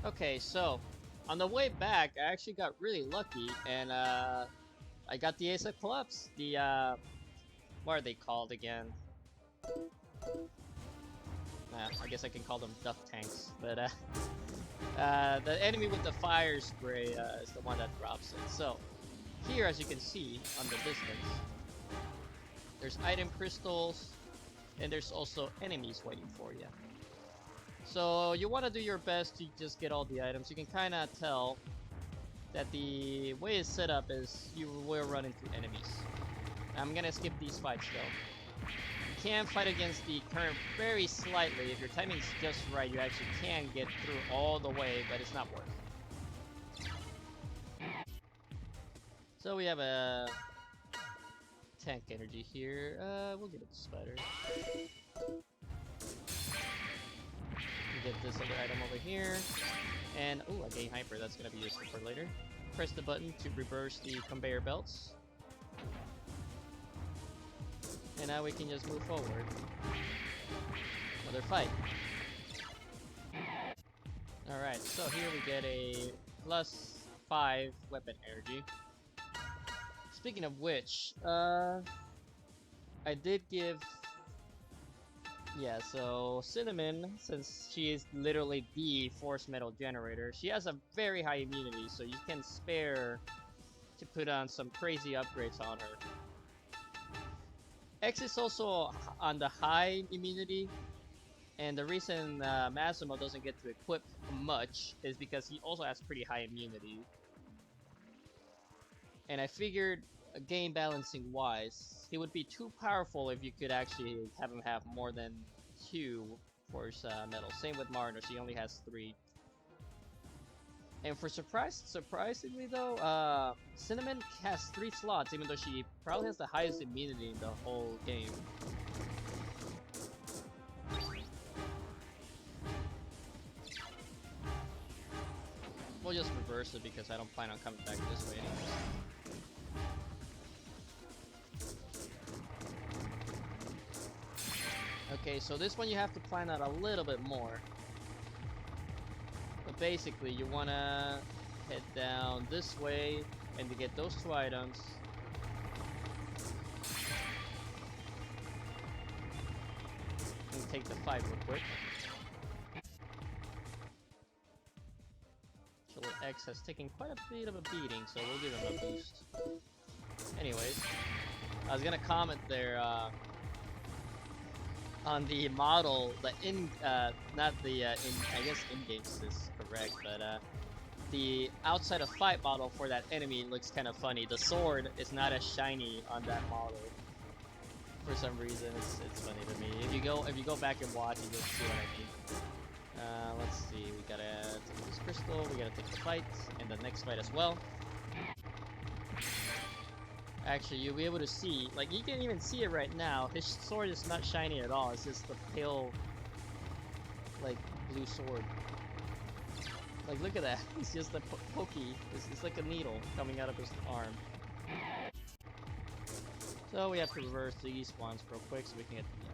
Okay, so on the way back, I actually got really lucky, and I got the Ace of Clubs. The what are they called again? I guess I can call them duck tanks, but the enemy with the fire spray is the one that drops it. So here, as you can see on the distance, there's item crystals, and there's also enemies waiting for you. So you want to do your best to just get all the items. You can kind of tell that the way it's set up is you will run into enemies. I'm gonna skip these fights though. You can fight against the current very slightly. If your timing's just right, you actually can get through all the way, but it's not worth it. So we have a tank energy here. We'll give it to Spider. Get this other item over here. And, oh, I gain hyper. That's going to be useful for later. Press the button to reverse the conveyor belts. And now we can just move forward. Another fight. Alright, so here we get a +5 weapon energy. Speaking of which, I did give... Yeah, so Cinnamon, since she is literally the force metal generator, she has a very high immunity, so you can spare to put on some crazy upgrades on her. X is also on the high immunity, and the reason Massimo doesn't get to equip much is because he also has pretty high immunity. And I figured, game balancing wise, he would be too powerful if you could actually have him have more than 2 force metal. Same with Marner, she only has 3. And for surprisingly though, Cinnamon has 3 slots, even though she probably has the highest immunity in the whole game. We'll just reverse it because I don't plan on coming back this way anyways. Okay, so this one you have to plan out a little bit more. But basically, you want to head down this way and to get those 2 items. And take the fight real quick. Actually, X has taken quite a bit of a beating, so we'll give him a boost. Anyways, I was gonna comment there, on the model, the not the I guess in-game is correct, but the outside of fight model for that enemy looks kind of funny. The sword is not as shiny on that model for some reason. It's funny to me. If you go back and watch, you'll see what I mean. Let's see. We gotta take this crystal. We gotta take the fight and the next fight as well. Actually, you'll be able to see, like, you can even see it right now. His sword is not shiny at all. It's just the pale, like, blue sword. Like, look at that. It's just a pokey. It's like a needle coming out of his arm. So we have to reverse these ones real quick so we can get the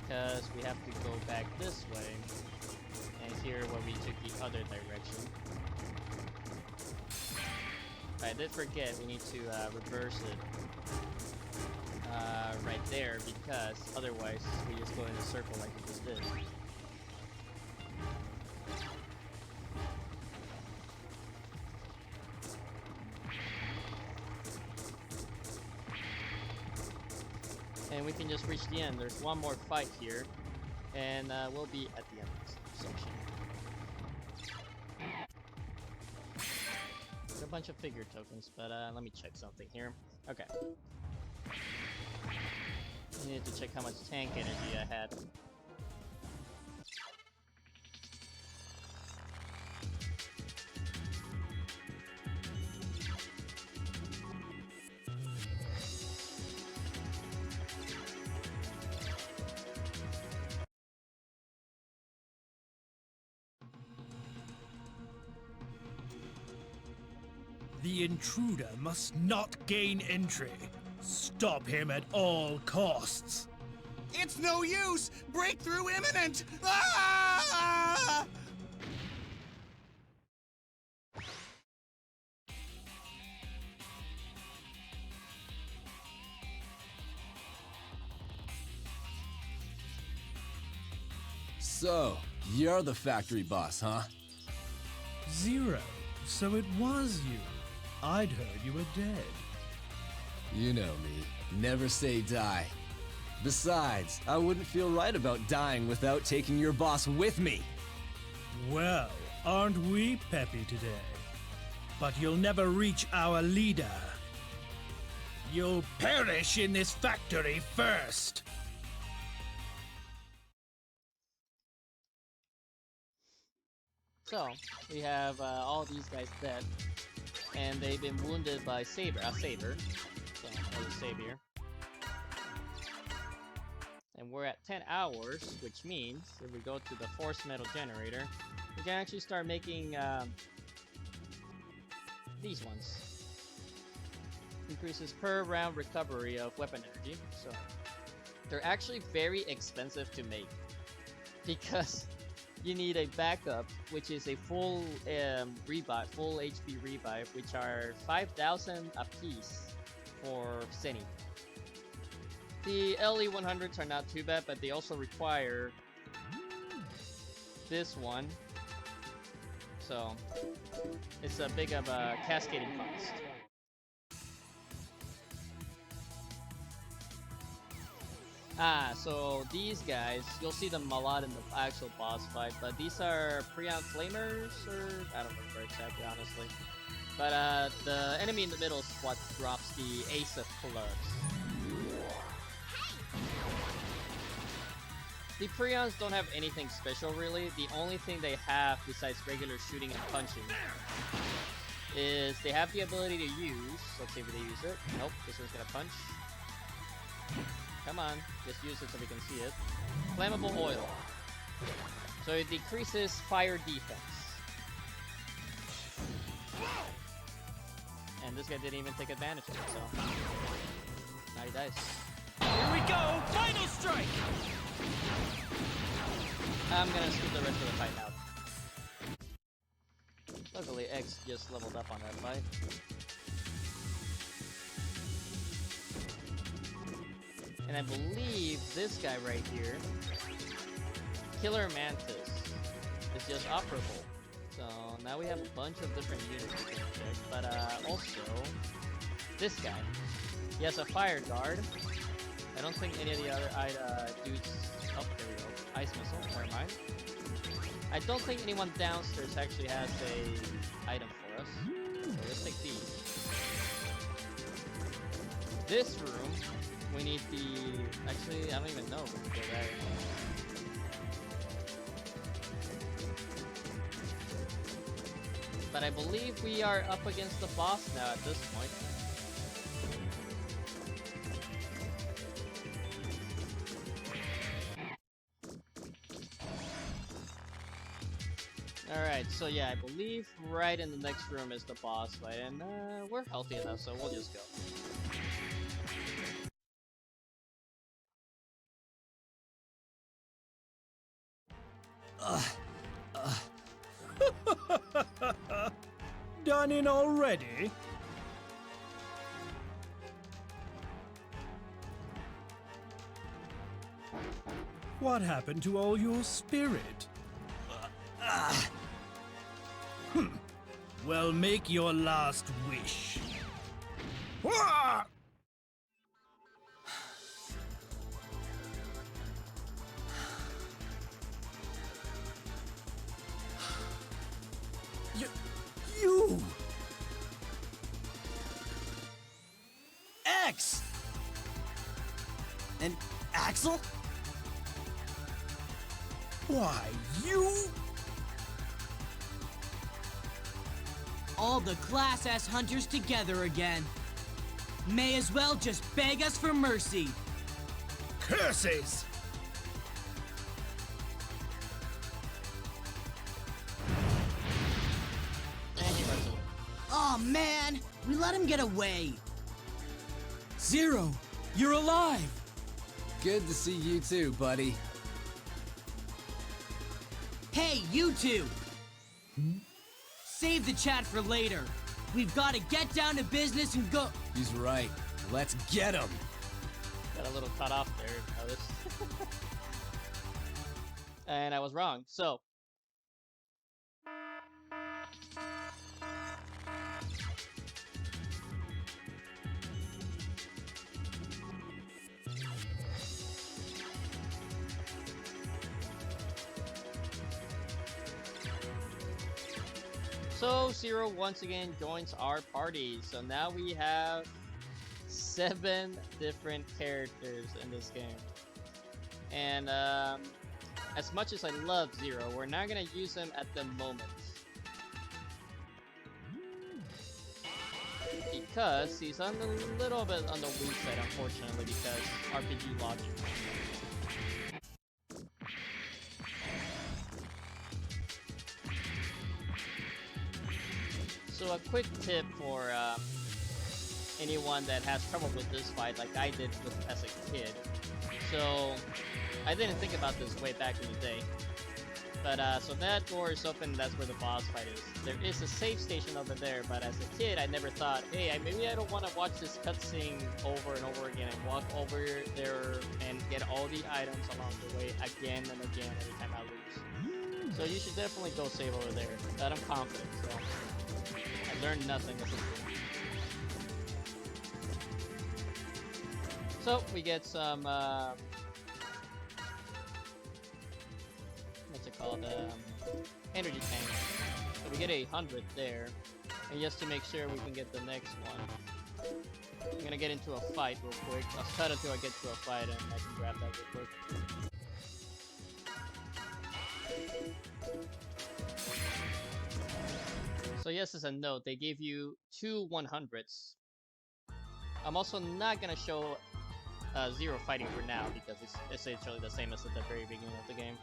because we have to go back this way. And here where we took the other direction. I did forget we need to reverse it right there because otherwise we just go in a circle like we just did. And we can just reach the end. There's one more fight here, and we'll be at the end of this section. There's a bunch of figure tokens, but let me check something here. Okay. I needed to check how much tank energy I had. The intruder must not gain entry. Stop him at all costs. It's no use! Breakthrough imminent! Ah! So, you're the factory boss, huh? Zero. So it was you. I'd heard you were dead. You know me. Never say die. Besides, I wouldn't feel right about dying without taking your boss with me. Well, aren't we peppy today? But you'll never reach our leader. You'll perish in this factory first. So, we have all these guys dead, and they've been wounded by Saber, Saber, so, or the Savior. And we're at 10 hours, which means if we go to the force metal generator, we can actually start making these ones. Increases per round recovery of weapon energy, so they're actually very expensive to make because you need a backup, which is a full revive, full HP revive, which are 5,000 a piece for Seni. The LE100s are not too bad, but they also require this one, so it's a big of a cascading cost. So these guys, you'll see them a lot in the actual boss fight, but these are Prion Flamers, or I don't remember exactly, honestly. But the enemy in the middle is what drops the Ace of Clubs. The Prions don't have anything special, really. The only thing they have, besides regular shooting and punching, is they have the ability to use, let's see if they use it. Nope, this one's gonna punch. Come on, just use it so we can see it. Flammable oil. So it decreases fire defense. And this guy didn't even take advantage of it, so now he dies. Here we go! Final strike! I'm gonna skip the rest of the fight now. Luckily, X just leveled up on that fight. And I believe this guy right here, Killer Mantis, is just operable. So now we have a bunch of different units we can check. But also, this guy, he has a fire guard. I don't think any of the other dudes. Oh, there we go. Ice missile. Never mind. I don't think anyone downstairs actually has a item for us. So let's take these. This room, we need the. Actually, I don't even know if we can go there. But I believe we are up against the boss now at this point. Alright, so yeah, I believe right in the next room is the boss fight, and we're healthy enough, so we'll just go. Done in already? What happened to all your spirit? Well, make your last wish. You! X! And Axel? Why, you? All the Class S hunters together again. May as well just beg us for mercy. Curses! Aw, man! We let him get away. Zero, you're alive! Good to see you too, buddy. Hey, you two! Save the chat for later. We've got to get down to business and go. He's right. Let's get him. Got a little cut off there, notice. And I was wrong. So, Zero once again joins our party. So now we have 7 different characters in this game. And as much as I love Zero, we're not gonna use him at the moment. Because he's on a little bit on the weak side, unfortunately, because RPG logic. So a quick tip for anyone that has trouble with this fight, like I did as a kid. So I didn't think about this way back in the day. But so that door is open, that's where the boss fight is. There is a save station over there, but as a kid I never thought, hey, maybe I don't want to watch this cutscene over and over again and walk over there and get all the items along the way again and again every time I lose. So you should definitely go save over there. That I'm confident, so I learned nothing as a kid. So we get some what's it called? Energy tank. So we get 100 there, and just to make sure we can get the next one, I'm gonna get into a fight real quick. I'll cut until I get to a fight, and I can grab that real quick. So yes, as a note, they gave you 2 100s. I'm also not gonna show Zero fighting for now because it's essentially the same as at the very beginning of the game.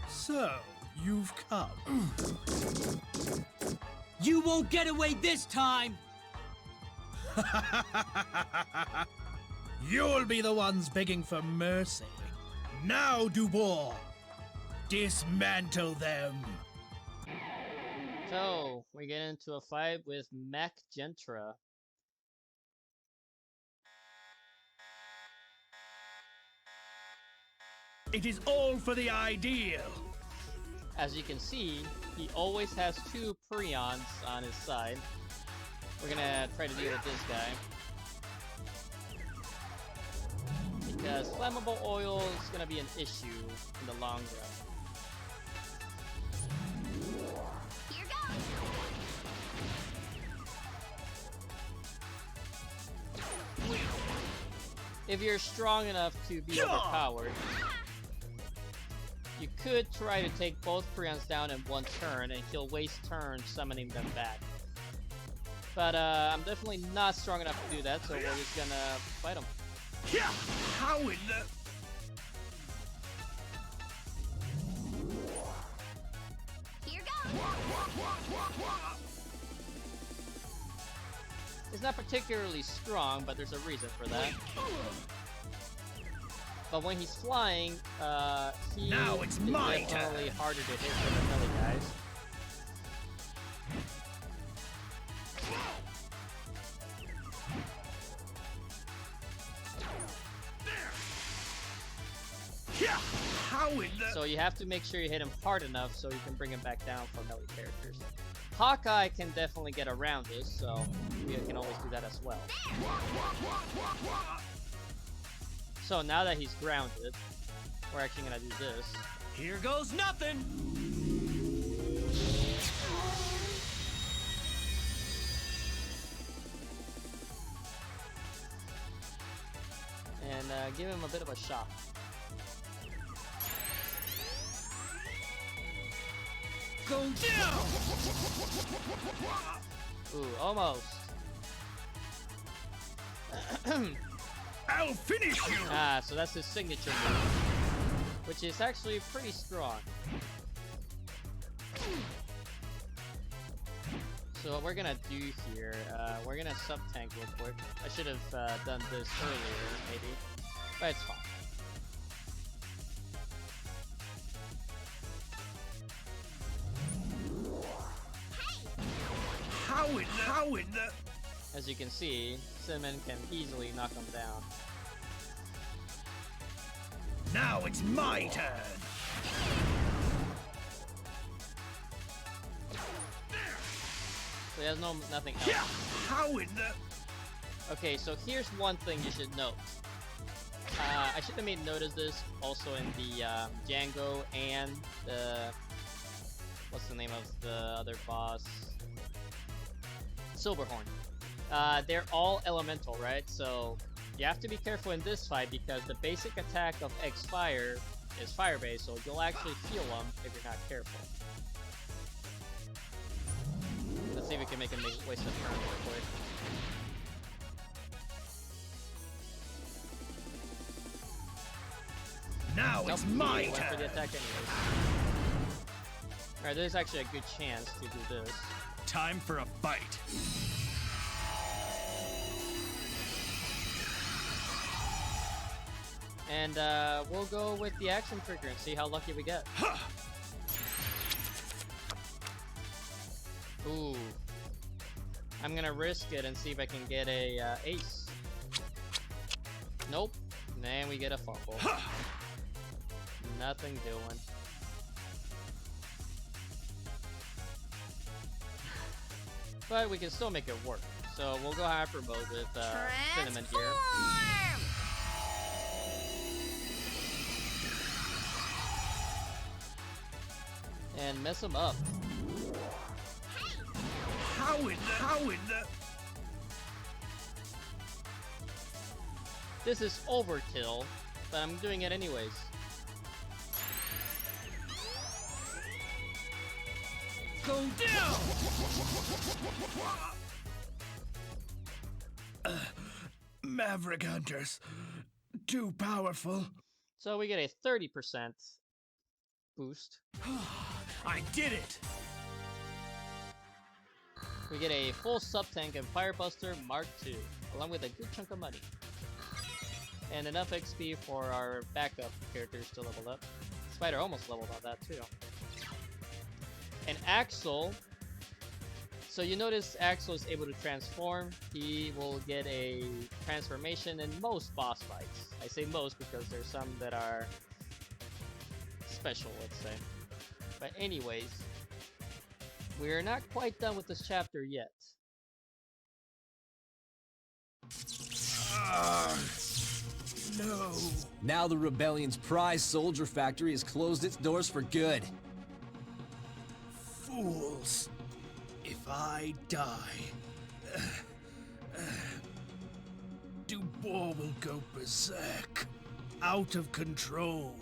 So, you've come. You won't get away this time! You'll be the ones begging for mercy. Now, Dubois, dismantle them. So we get into a fight with Mac Gentra. It is all for the ideal. As you can see, he always has 2 Prions on his side. We're gonna try to deal with this guy. Because flammable oil is gonna be an issue in the long run. Here goes. If you're strong enough to be overpowered, you could try to take both Prions down in one turn, and he'll waste turns summoning them back. But I'm definitely not strong enough to do that, so we're just gonna fight him. Yeah, how in the... Here goes. He's not particularly strong, but there's a reason for that. But when he's flying, he Now it's is my definitely turn. harder to hit than the other guys. Yeah, how in the... So you have to make sure you hit him hard enough so you can bring him back down for melee characters. Hawkeye can definitely get around this, so we can always do that as well. So now that he's grounded, we're actually gonna do this. Here goes nothing! And give him a bit of a shock. Go down! Ooh, almost. I'll finish you! Ah, so that's his signature move. which is actually pretty strong. So what we're gonna do here, we're gonna sub-tank real quick. I should have done this earlier, maybe, but it's fine. How in the... As you can see, Cinnamon can easily knock him down. Now it's my turn! So he has nothing else. How in the... Okay, so here's one thing you should note. I should have made note of this also in the Django and the... What's the name of the other boss? Silverhorn. They're all elemental, right? So you have to be careful in this fight because the basic attack of X-Fire is fire-based, so you'll actually feel them if you're not careful. Let's see if we can make him waste a turn real quick. Now Nope, it's he my went for the turn! attack anyways. Alright, there's actually a good chance to do this. Time for a fight! And we'll go with the action trigger and see how lucky we get. Ooh. I'm gonna risk it and see if I can get a ace. Nope. Then we get a fumble. Nothing doing. But we can still make it work. So we'll go hyper mode with Cinnamon here. And mess him up. How in the... This is overkill, but I'm doing it anyways. Go down! Maverick Hunters. Too powerful. So we get a 30% boost. I did it! We get a full sub-tank and Firebuster Mark II, along with a good chunk of money. And enough XP for our backup characters to level up. Spider almost leveled on that too. And Axel, so you notice Axel is able to transform. He will get a transformation in most boss fights. I say most because there's some that are special, let's say. But anyways, we're not quite done with this chapter yet. No. Now the Rebellion's prize soldier factory has closed its doors for good. Fools. If I die, Dubois will go berserk. Out of control.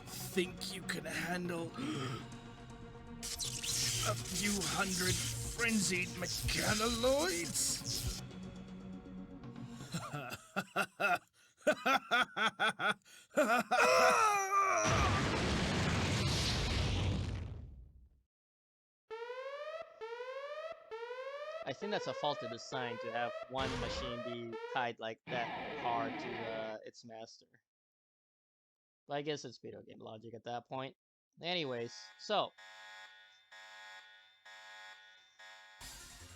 Think you can handle a few hundred frenzied mechanaloids? I think that's a faulty design to have one machine be tied like that hard to its master. But I guess it's video game logic at that point. Anyways, so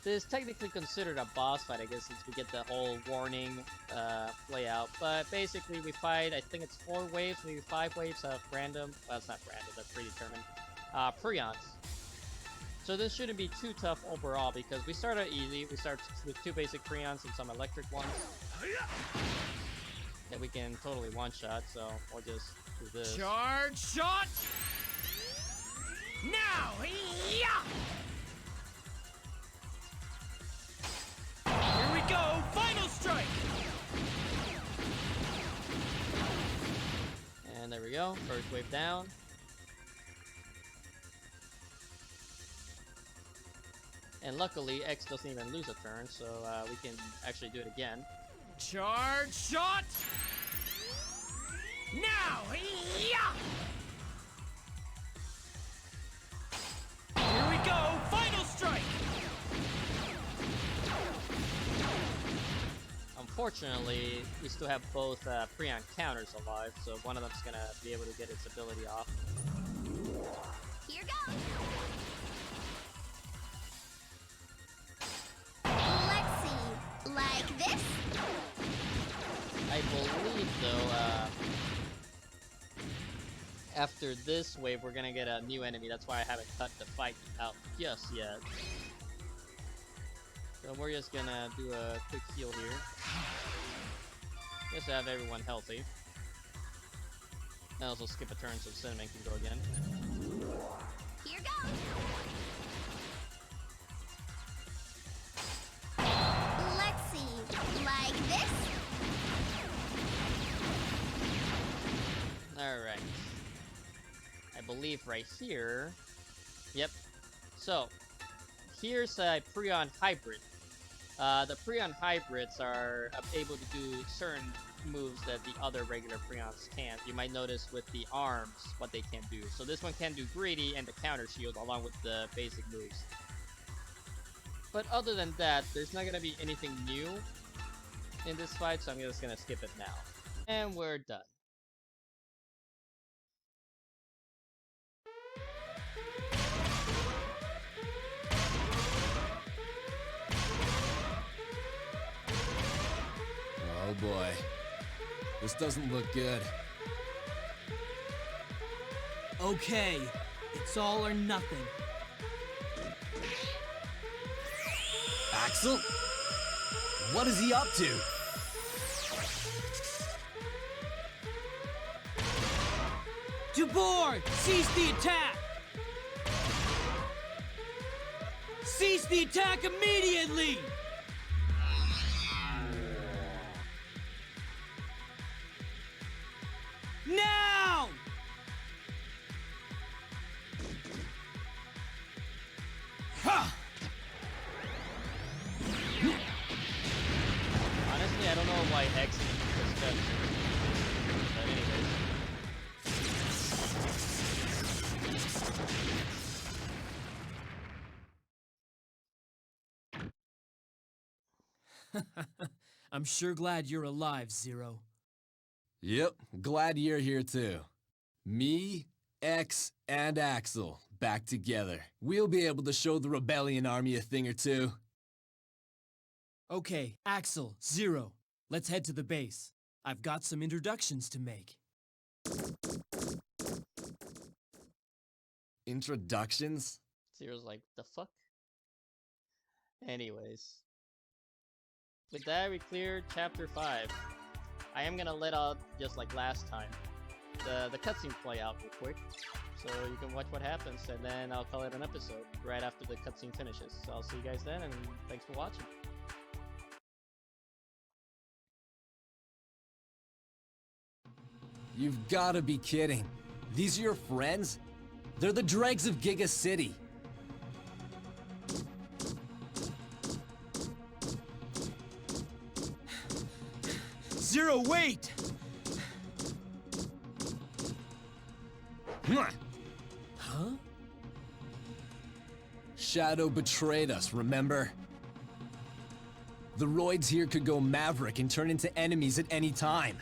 this is technically considered a boss fight, I guess, since we get the whole warning layout. But basically, we fight, I think it's 4 waves, maybe 5 waves of random. Well, it's not random, that's predetermined. Prions. So this shouldn't be too tough overall because we start out easy. We start with 2 basic Prions and some electric ones that we can totally one-shot. So we'll just do this. Charge shot! Now! Yeah! Here we go! Final strike! And there we go. First wave down. And luckily, X doesn't even lose a turn, so we can actually do it again. Charge shot! unfortunately, we still have both Prion counters alive, so one of them's gonna be able to get its ability off. Here goes. Let's see. Like this? I believe, though, after this wave, we're gonna get a new enemy. That's why I haven't cut the fight out just yet. So we're just gonna do a quick heal here. Just to have everyone healthy. And also skip a turn so Cinnamon can go again. Here goes. Let's see. Like this? Alright. I believe right here. Yep. So, here's a Prion hybrid. The Prion hybrids are able to do certain moves that the other regular Prions can't. You might notice with the arms what they can do. So this one can do greedy and the counter shield along with the basic moves. But other than that, there's not going to be anything new in this fight, so I'm just going to skip it now. And we're done. Oh boy. This doesn't look good. Okay, it's all or nothing. Axel? What is he up to? To board! Cease the attack! Cease the attack immediately! Now! Ha! Honestly, I don't know why X is steps. But anyways. I'm sure glad you're alive, Zero. Yep, glad you're here too. Me, X, and Axel, back together. We'll be able to show the Rebellion Army a thing or two. Okay, Axel, Zero, let's head to the base. I've got some introductions to make. Introductions? Zero's like, the fuck? Anyways. With that, we cleared Chapter 5. I am gonna let out, just like last time, the cutscene play out real quick. So you can watch what happens, and then I'll call it an episode right after the cutscene finishes. So I'll see you guys then, and thanks for watching. You've gotta be kidding. These are your friends? They're the dregs of Giga City. Zero, wait! Huh? Shadow betrayed us, remember? The roids here could go maverick and turn into enemies at any time.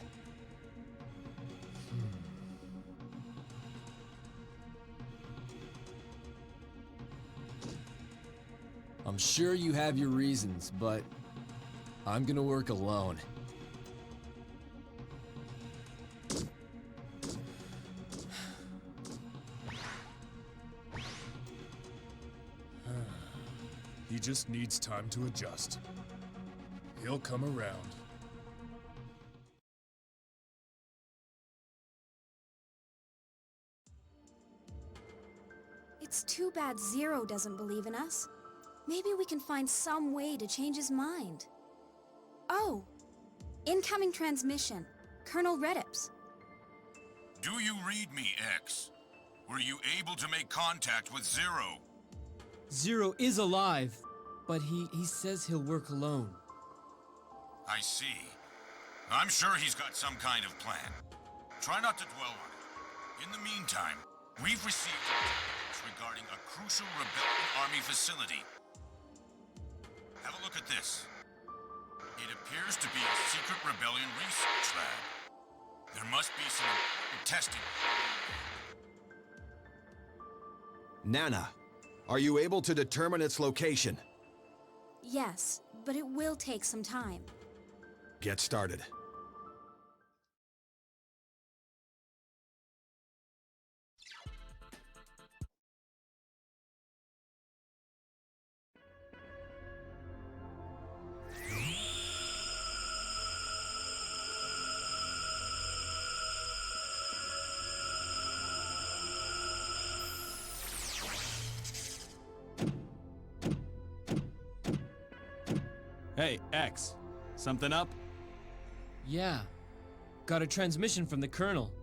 I'm sure you have your reasons, but I'm gonna work alone. He just needs time to adjust. He'll come around. It's too bad Zero doesn't believe in us. Maybe we can find some way to change his mind. Oh! Incoming transmission. Colonel Redips. Do you read me, X? Were you able to make contact with Zero? Zero is alive, but he says he'll work alone. I see. I'm sure he's got some kind of plan. Try not to dwell on it. In the meantime, we've received intelligence regarding a crucial Rebellion Army facility. Have a look at this. It appears to be a secret rebellion research lab. There must be some testing. Nana, are you able to determine its location? Yes, but it will take some time. Get started. Hey, X. Something up? Yeah. Got a transmission from the Colonel.